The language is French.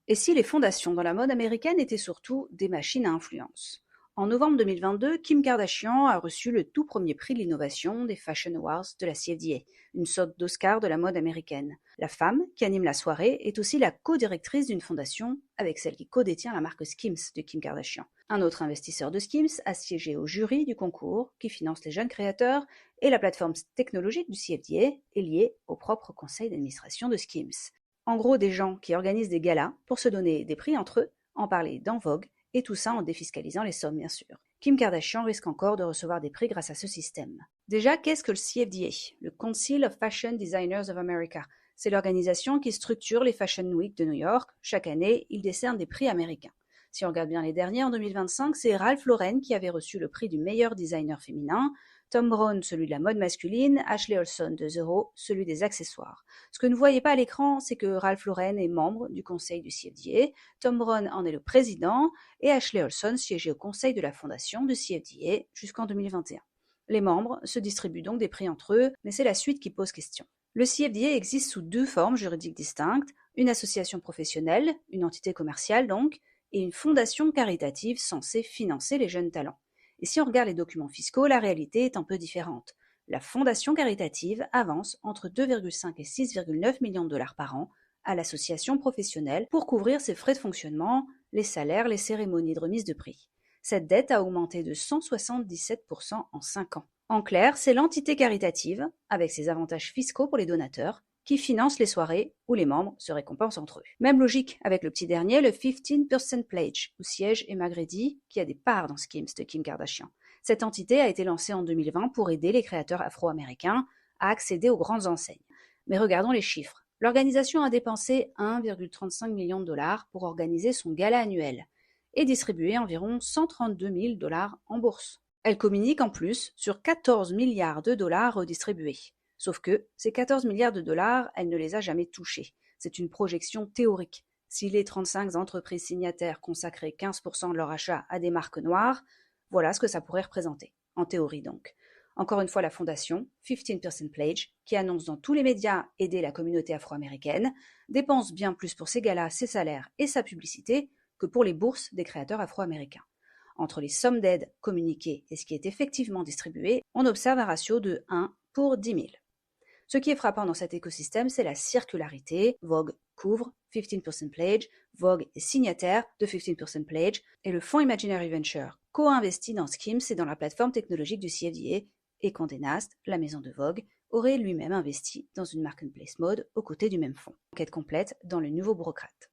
Et si les fondations dans la mode américaine étaient surtout des machines à influence? En novembre 2022, Kim Kardashian a reçu le tout premier prix de l'innovation des Fashion Awards de la CFDA, une sorte d'Oscar de la mode américaine. La femme qui anime la soirée est aussi la co-directrice d'une fondation avec celle qui co-détient la marque Skims de Kim Kardashian. Un autre investisseur de Skims a siégé au jury du concours qui finance les jeunes créateurs et la plateforme technologique du CFDA est liée au propre conseil d'administration de Skims. En gros, des gens qui organisent des galas pour se donner des prix entre eux, en parler dans Vogue, et tout ça en défiscalisant les sommes, bien sûr. Kim Kardashian risque encore de recevoir des prix grâce à ce système. Déjà, qu'est-ce que le CFDA, le Council of Fashion Designers of America? C'est l'organisation qui structure les Fashion Week de New York. Chaque année, il décerne des prix américains. Si on regarde bien les derniers, en 2025, c'est Ralph Lauren qui avait reçu le prix du meilleur designer féminin, Thom Browne celui de la mode masculine, Ashley Olsen de Zero celui des accessoires. Ce que ne voyez pas à l'écran, c'est que Ralph Lauren est membre du conseil du CFDA, Thom Browne en est le président et Ashley Olsen siégeait au conseil de la fondation du CFDA jusqu'en 2021. Les membres se distribuent donc des prix entre eux, mais c'est la suite qui pose question. Le CFDA existe sous deux formes juridiques distinctes, une association professionnelle, une entité commerciale donc, et une fondation caritative censée financer les jeunes talents. Et si on regarde les documents fiscaux, la réalité est un peu différente. La fondation caritative avance entre 2,5 et 6,9 millions de dollars par an à l'association professionnelle pour couvrir ses frais de fonctionnement, les salaires, les cérémonies de remise de prix. Cette dette a augmenté de 177% en 5 ans. En clair, c'est l'entité caritative, avec ses avantages fiscaux pour les donateurs, qui finance les soirées où les membres se récompensent entre eux. Même logique avec le petit dernier, le 15% Pledge, où siège Emma Grady, qui a des parts dans Skims de Kim Kardashian. Cette entité a été lancée en 2020 pour aider les créateurs afro-américains à accéder aux grandes enseignes. Mais regardons les chiffres. L'organisation a dépensé 1,35 million de dollars pour organiser son gala annuel et distribué environ 132 000 dollars en bourse. Elle communique en plus sur 14 milliards de dollars redistribués. Sauf que ces 14 milliards de dollars, elle ne les a jamais touchés. C'est une projection théorique. Si les 35 entreprises signataires consacraient 15% de leur achat à des marques noires, voilà ce que ça pourrait représenter, en théorie donc. Encore une fois, la fondation, 15% Pledge, qui annonce dans tous les médias aider la communauté afro-américaine, dépense bien plus pour ses galas, ses salaires et sa publicité que pour les bourses des créateurs afro-américains. Entre les sommes d'aide communiquées et ce qui est effectivement distribué, on observe un ratio de 1 pour 10 000. Ce qui est frappant dans cet écosystème, c'est la circularité. Vogue couvre 15% Pledge, Vogue est signataire de 15% Pledge, et le fonds Imaginary Venture co-investit dans Skims et dans la plateforme technologique du CFDA, et Condé Nast, la maison de Vogue, aurait lui-même investi dans une marketplace mode aux côtés du même fonds. Enquête complète dans le Nouveau Bureaucrate.